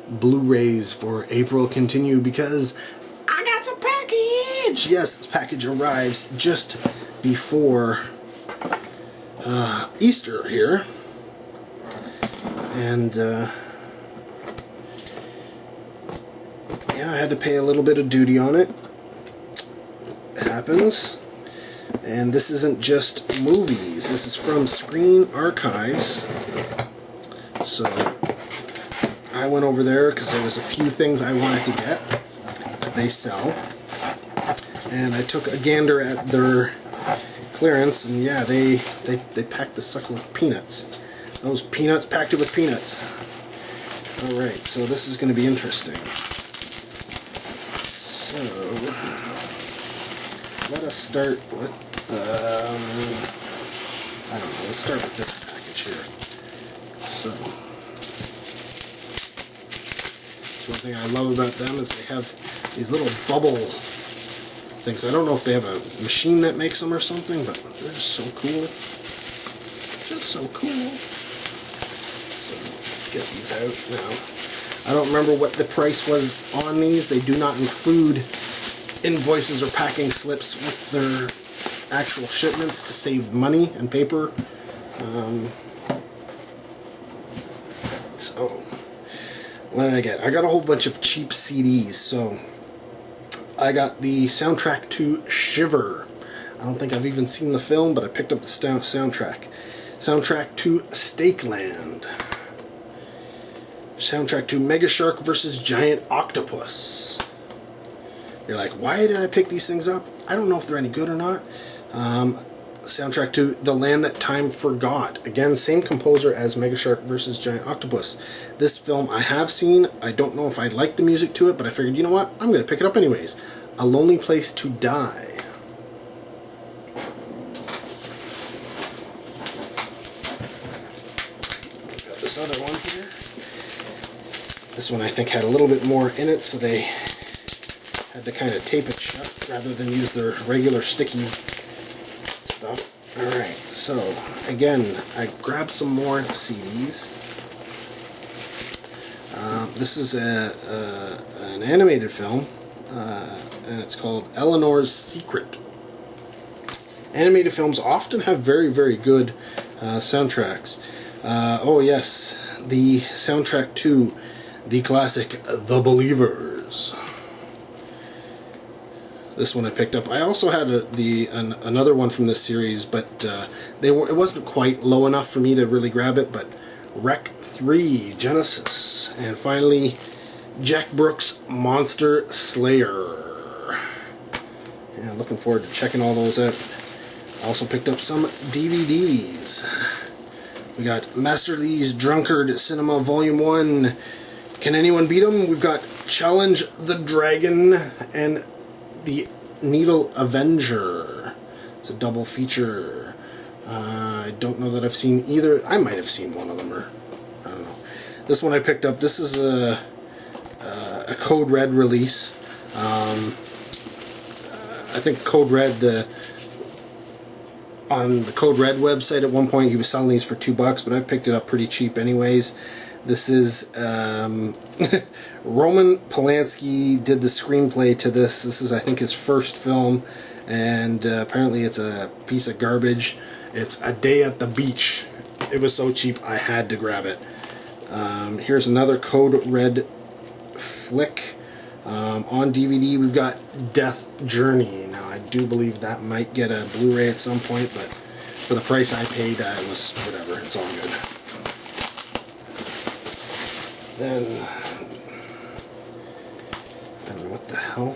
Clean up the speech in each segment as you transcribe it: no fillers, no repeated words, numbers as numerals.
Blu-rays for April continue because I got some package! Yes, this package arrives just before Easter here. And yeah, I had to pay a little bit of duty on it. It happens. And this isn't just movies. This is from Screen Archives. So I went over there because there was a few things I wanted to get that they sell. And I took a gander at their clearance, and yeah, they packed the sucker with peanuts. Those peanuts packed it with peanuts. Alright, so this is going to be interesting. So let us start with, I don't know, let's start with this package here. So, one thing I love about them is they have these little bubble things. I don't know if they have a machine that makes them or something, but they're just so cool. Just so cool. So, let's get these out now. I don't remember what the price was on these. They do not include invoices or packing slips with their actual shipments to save money and paper. So, what did I get? I got a whole bunch of cheap CDs. So, I got the soundtrack to Shiver. I don't think I've even seen the film, but I picked up the soundtrack. Soundtrack to Stakeland. Soundtrack to Mega Shark vs. Giant Octopus. You're like, why did I pick these things up? I don't know if they're any good or not. Soundtrack to The Land That Time Forgot. Again, same composer as Mega Shark vs. Giant Octopus. This film I have seen. I don't know if I like the music to it, but I figured, you know what? I'm going to pick it up anyways. A Lonely Place to Die. Got this other one here. This one I think had a little bit more in it, so they had to kind of tape it shut rather than use their regular sticky stuff. Alright, so again, I grabbed some more CDs. This is an animated film, and it's called Eleanor's Secret. Animated films often have very, very good soundtracks. Oh yes, the soundtrack to the classic The Believers. This one I picked up. I also had another one from this series, but it wasn't quite low enough for me to really grab it. But Rec 3 Genesis, and finally Jack Brooks' Monster Slayer. Yeah, looking forward to checking all those out. Also picked up some DVDs. We got Master Lee's Drunkard Cinema Volume 1. Can Anyone Beat 'Em? We've got Challenge the Dragon and The Needle Avenger. It's a double feature. I don't know that I've seen either. I might have seen one of them, or I don't know. This one I picked up. This is a Code Red release. I think Code Red, on the Code Red website at one point he was selling these for $2, but I picked it up pretty cheap anyways. This is Roman Polanski did the screenplay to this. This is, I think, his first film, and apparently it's a piece of garbage. It's A Day at the Beach. It was so cheap I had to grab it. Here's another Code Red flick. On DVD we've got Death Journey. Now I do believe that might get a Blu-ray at some point, but for the price I paid, it was whatever. It's all good. Then, I don't know what the hell.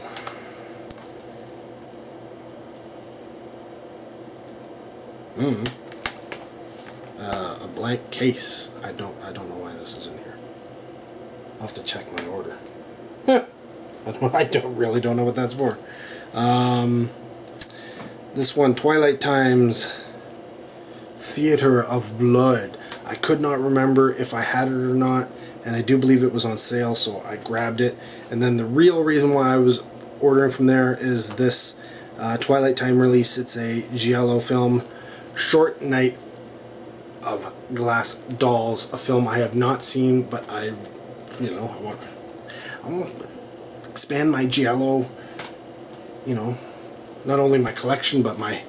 A blank case. I don't know why this is in here. I'll have to check my order. I really don't know what that's for. This one, Twilight Times, Theater of Blood. I could not remember if I had it or not, and I do believe it was on sale, so I grabbed it. And then the real reason why I was ordering from there is this Twilight Time release. It's a giallo film, Short Night of Glass Dolls, a film I have not seen, but I you know, I want to expand my giallo, you know, not only my collection but my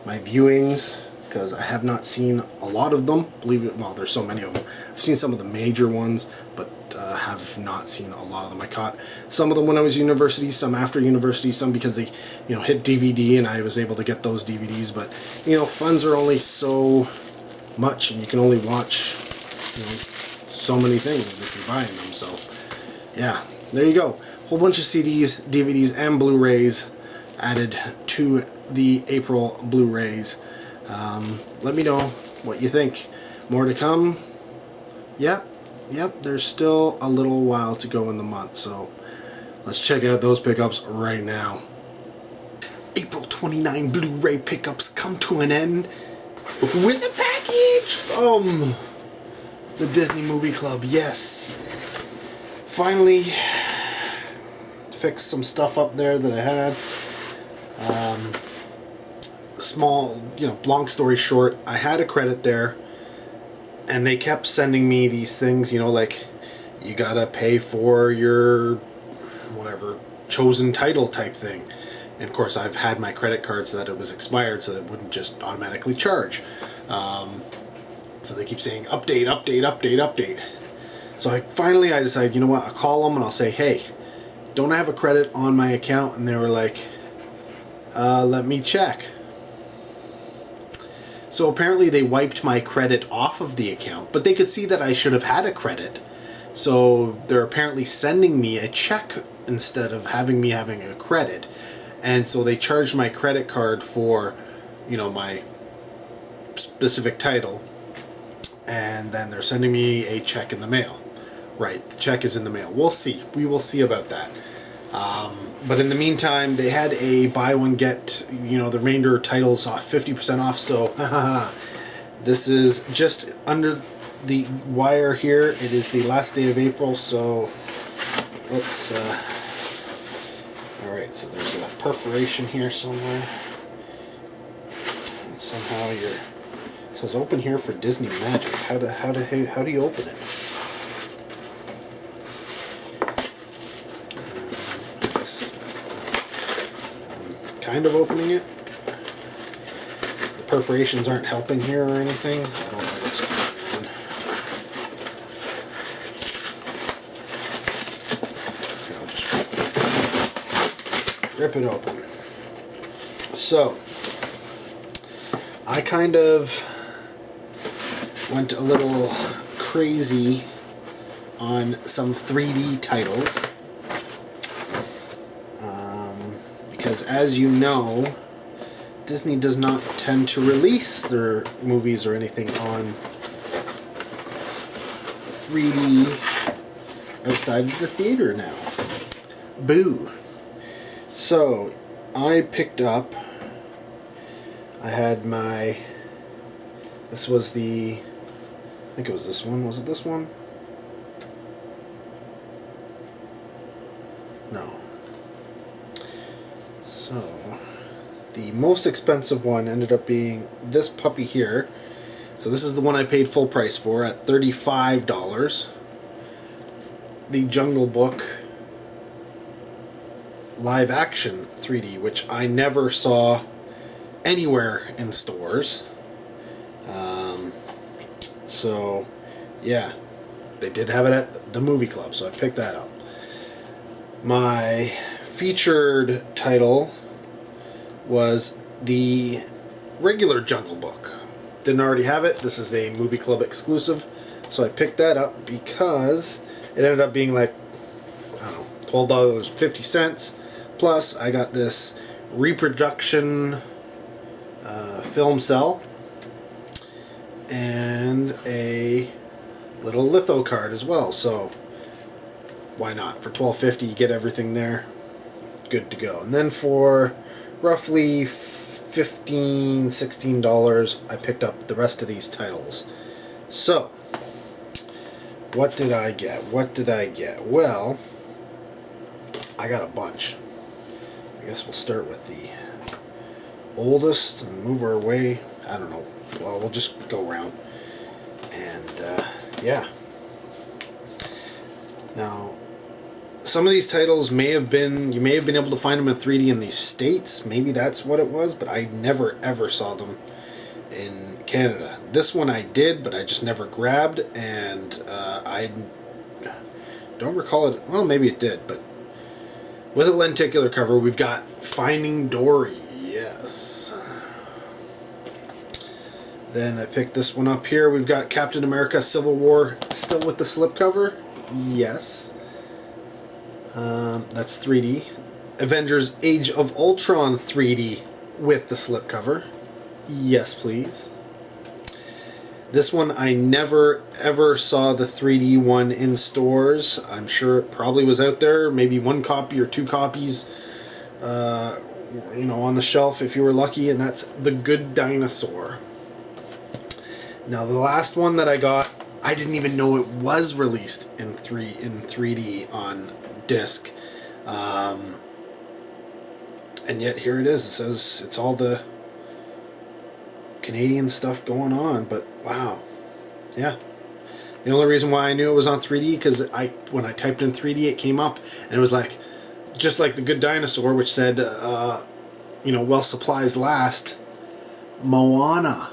viewings, because I have not seen a lot of them. Believe it, well, there's so many of them. I've seen some of the major ones, but have not seen a lot of them. I caught some of them when I was at university, some after university, some because they, you know, hit DVD and I was able to get those DVDs. But you know, funds are only so much, and you can only watch, you know, so many things if you're buying them. So yeah, there you go. Whole bunch of CDs, DVDs, and Blu-rays added to the April Blu-rays. Let me know what you think. More to come. Yep, there's still a little while to go in the month, so let's check out those pickups right now. April 29 Blu-ray pickups come to an end with a package from the Disney Movie Club. Yes, finally fixed some stuff up there that I had. Small, you know, long story short, I had a credit there, and they kept sending me these things, you know, like, you gotta pay for your whatever chosen title type thing. And of course I've had my credit card so that it was expired, so that it wouldn't just automatically charge. So they keep saying update. So I decided, you know what, I'll call them and I'll say, hey, don't I have a credit on my account? And they were like, let me check. So apparently they wiped my credit off of the account, but they could see that I should have had a credit. So they're apparently sending me a check instead of having a credit. And so they charged my credit card for, you know, my specific title. And then they're sending me a check in the mail. Right, the check is in the mail. We'll see. We will see about that. But in the meantime, they had a buy one get, you know, the remainder titles off 50% off. So this is just under the wire here. It is the last day of April, so let's all right, so there's a perforation here somewhere, and somehow it says open here for Disney Magic. How do you open it? Kind of opening it. The perforations aren't helping here or anything. I don't know what's going on. I'll just rip it open. So I kind of went a little crazy on some 3D titles. Because as you know, Disney does not tend to release their movies or anything on 3D outside of the theater now. Boo. So I picked up, I had my, this was the, I think it was this one. Was it this one? No. So, the most expensive one ended up being this puppy here. So this is the one I paid full price for at $35. The Jungle Book live action 3D, which I never saw anywhere in stores. So, yeah, they did have it at the movie club, so I picked that up. My featured title was the regular Jungle Book. Didn't already have it. This is a movie club exclusive, so I picked that up because it ended up being like, I don't know, $12.50. Plus I got this reproduction film cell and a little litho card as well, so why not? For $12.50 you get everything there. Good to go. And then for roughly $15, $16 I picked up the rest of these titles. So what did I get? Well, I got a bunch. I guess we'll start with the oldest and move our way. I don't know. Well, we'll just go around. And yeah. Now, some of these titles may have been, you may have been able to find them in 3D in the States. Maybe that's what it was, but I never ever saw them in Canada. This one I did, but I just never grabbed, and I don't recall it. Well, maybe it did, but with a lenticular cover, we've got Finding Dory. Yes. Then I picked this one up here. We've got Captain America Civil War, still with the slipcover. Yes. That's 3D. Avengers Age of Ultron 3D with the slipcover. Yes, please. This one I never ever saw the 3D one in stores. I'm sure it probably was out there, maybe 1 copy or 2 copies, you know, on the shelf if you were lucky, and that's The Good Dinosaur. Now the last one that I got, I didn't even know it was released in 3D on disc, and yet here it is. It says it's all the Canadian stuff going on, but wow, yeah. The only reason why I knew it was on 3D because when I typed in 3D, it came up and it was like, just like The Good Dinosaur, which said, you know, well, supplies last. Moana.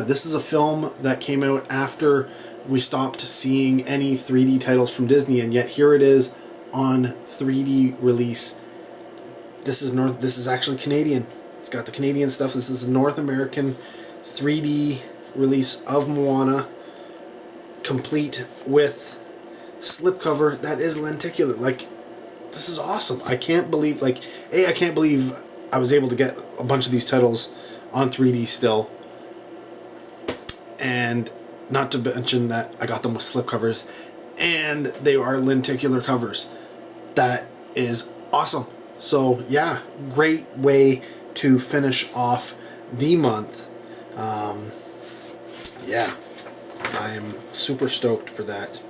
This is a film that came out after we stopped seeing any 3D titles from Disney, and yet here it is on 3D release. This is actually Canadian. It's got the Canadian stuff. This is a North American 3D release of Moana, complete with slipcover that is lenticular. Like, this is awesome. I can't believe, like, I can't believe I was able to get a bunch of these titles on 3D still, and not to mention that I got them with slipcovers and they are lenticular covers. That is awesome. So yeah, great way to finish off the month. Yeah, I am super stoked for that.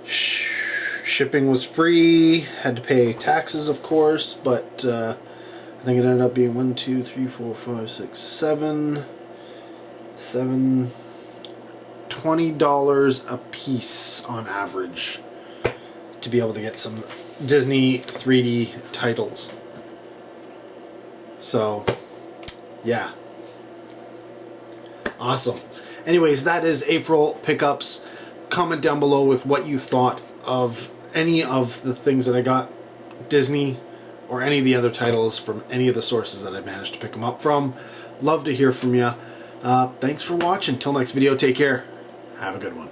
Shipping was free, had to pay taxes of course, but I think it ended up being 1, 2, 3, 4, 5, 6, 7, $20 a piece on average to be able to get some Disney 3D titles. So yeah, awesome. Anyways, that is April pickups. Comment down below with what you thought of any of the things that I got Disney or any of the other titles from any of the sources that I managed to pick them up from. Love to hear from you. Thanks for watching. Till next video, take care. Have a good one.